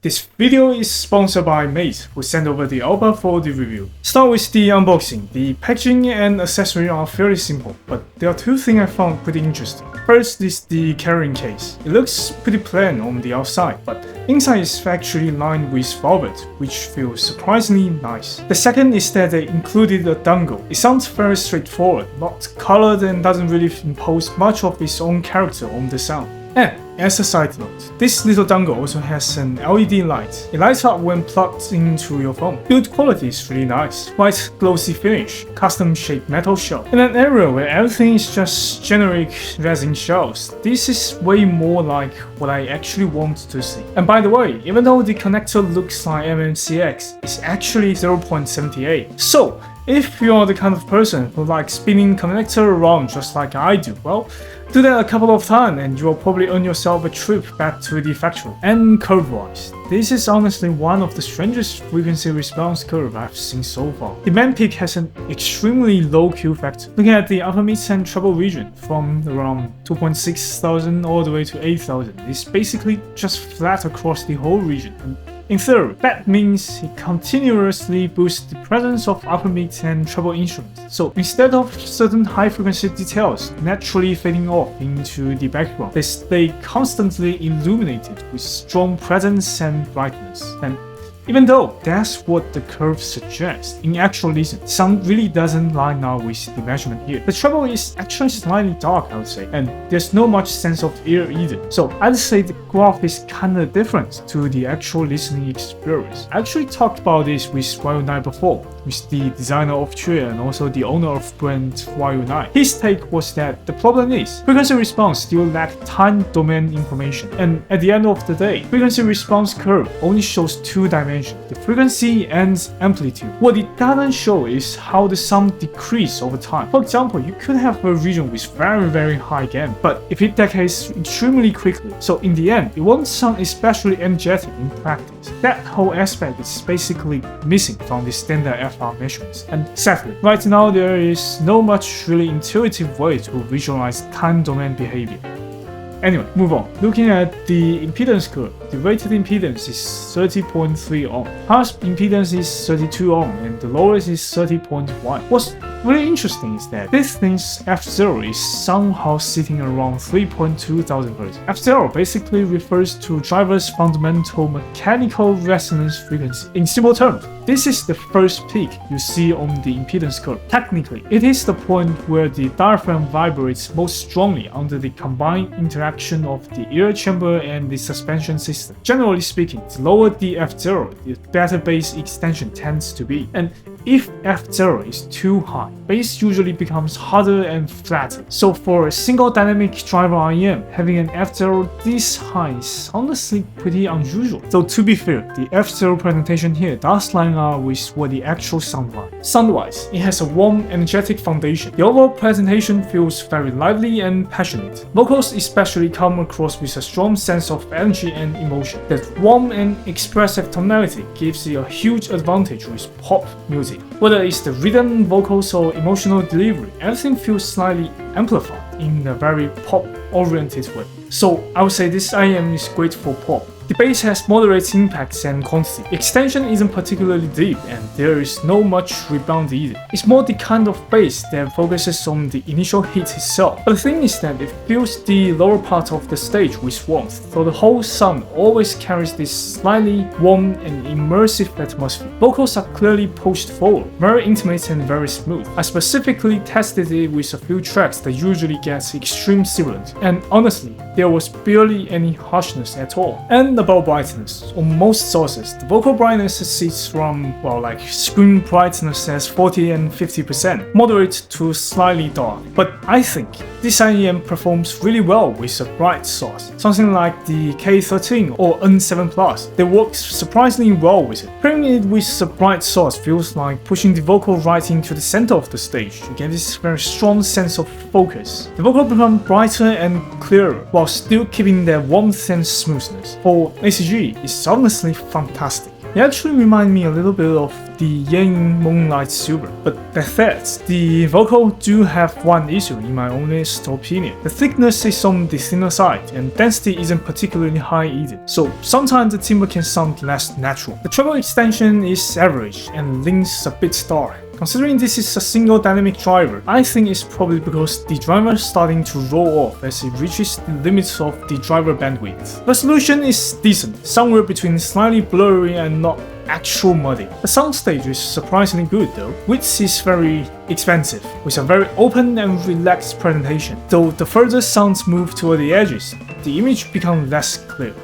This video is sponsored by MEZE, who sent over the ALBA for the review. Start with the unboxing. The packaging and accessories are fairly simple, but there are two things I found pretty interesting. First is the carrying case. It looks pretty plain on the outside, but inside is actually lined with velvet, which feels surprisingly nice. The second is that they included a dongle. It sounds very straightforward, not colored, and doesn't really impose much of its own character on the sound. And as a side note, this little dongle also has an LED light. It lights up when plugged into your phone. Build quality is really nice. White glossy finish, custom shaped metal shell. In an area where everything is just generic resin shells, this is way more like what I actually want to see. And by the way, even though the connector looks like MMCX, it's actually 0.78. So, if you're the kind of person who likes spinning connector around just like I do, well, do that a couple of times and you'll probably earn yourself a trip back to the factory. And curve-wise, this is honestly one of the strangest frequency response curve I've seen so far. The main peak has an extremely low Q factor. Looking at the upper mid and treble region from around 2.6 thousand all the way to 8,000, it's basically just flat across the whole region. And in theory, that means it continuously boosts the presence of upper mid and treble instruments. So instead of certain high frequency details naturally fading off into the background, they stay constantly illuminated with strong presence and brightness. And even though that's what the curve suggests, in actual listen, sound really doesn't line up with the measurement here. The treble is actually slightly dark, I would say, and there's no much sense of ear either. So I'd say the graph is kinda different to the actual listening experience. I actually talked about this with YU9 before, with the designer of Chue and also the owner of brand YU9. His take was that the problem is frequency response still lack time domain information, and at the end of the day, frequency response curve only shows two dimensions, the frequency and amplitude. What it doesn't show is how the sound decreases over time. For example, you could have a region with very high gain, but if it decays extremely quickly, so in the end, it won't sound especially energetic in practice. That whole aspect is basically missing from the standard FR measurements. And sadly, right now there is no much really intuitive way to visualize time domain behavior. Anyway, move on. Looking at the impedance curve, the rated impedance is 30.3 ohm. Highest impedance is 32 ohm and the lowest is 30.1. What's really interesting is that this thing's F0 is somehow sitting around 3.2 thousand Hz. F0 basically refers to driver's fundamental mechanical resonance frequency. In simple terms, this is the first peak you see on the impedance curve. Technically, it is the point where the diaphragm vibrates most strongly under the combined interaction of the ear chamber and the suspension system. Generally speaking, the lower the F0, the better bass extension tends to be. And if F0 is too high, bass usually becomes harder and flatter. So for a single dynamic driver IM, having an F0 this high is honestly pretty unusual. Though to be fair, the F0 presentation here does line up with what the actual sound like. Sound-wise, it has a warm, energetic foundation. The overall presentation feels very lively and passionate. Vocals especially come across with a strong sense of energy and emotion. That warm and expressive tonality gives it a huge advantage with pop music. Whether it's the rhythm, vocals, or emotional delivery, everything feels slightly amplified in a very pop-oriented way. So I would say this IM is great for pop. The bass has moderate impacts and quantity. The extension isn't particularly deep and there is no much rebound either. It's more the kind of bass that focuses on the initial hit itself. But the thing is that it fills the lower part of the stage with warmth, so the whole sound always carries this slightly warm and immersive atmosphere. Vocals are clearly pushed forward, very intimate and very smooth. I specifically tested it with a few tracks that usually gets extreme sibilant, and honestly, there was barely any harshness at all. And about brightness, on most sources, the vocal brightness sits from, well, like screen brightness as 40 and 50%, moderate to slightly dark. But I think this IEM performs really well with a bright source, something like the K13 or N7 Plus. They work surprisingly well with it. Pairing it with a bright source feels like pushing the vocal right into the center of the stage to get this very strong sense of focus. The vocal becomes brighter and clearer while still keeping their warmth and smoothness. For So ACG is honestly fantastic. It actually reminds me a little bit of the Yang Moonlight Silver, but that said, the vocals do have one issue in my honest opinion. The thickness is on the thinner side, and density isn't particularly high either, so sometimes the timbre can sound less natural. The treble extension is average, and links a bit stark. Considering this is a single dynamic driver, I think it's probably because the driver is starting to roll off as it reaches the limits of the driver bandwidth. Resolution is decent, somewhere between slightly blurry and not actual muddy. The soundstage is surprisingly good though. Width is very expensive, with a very open and relaxed presentation. Though the further sounds move toward the edges, the image becomes less clear.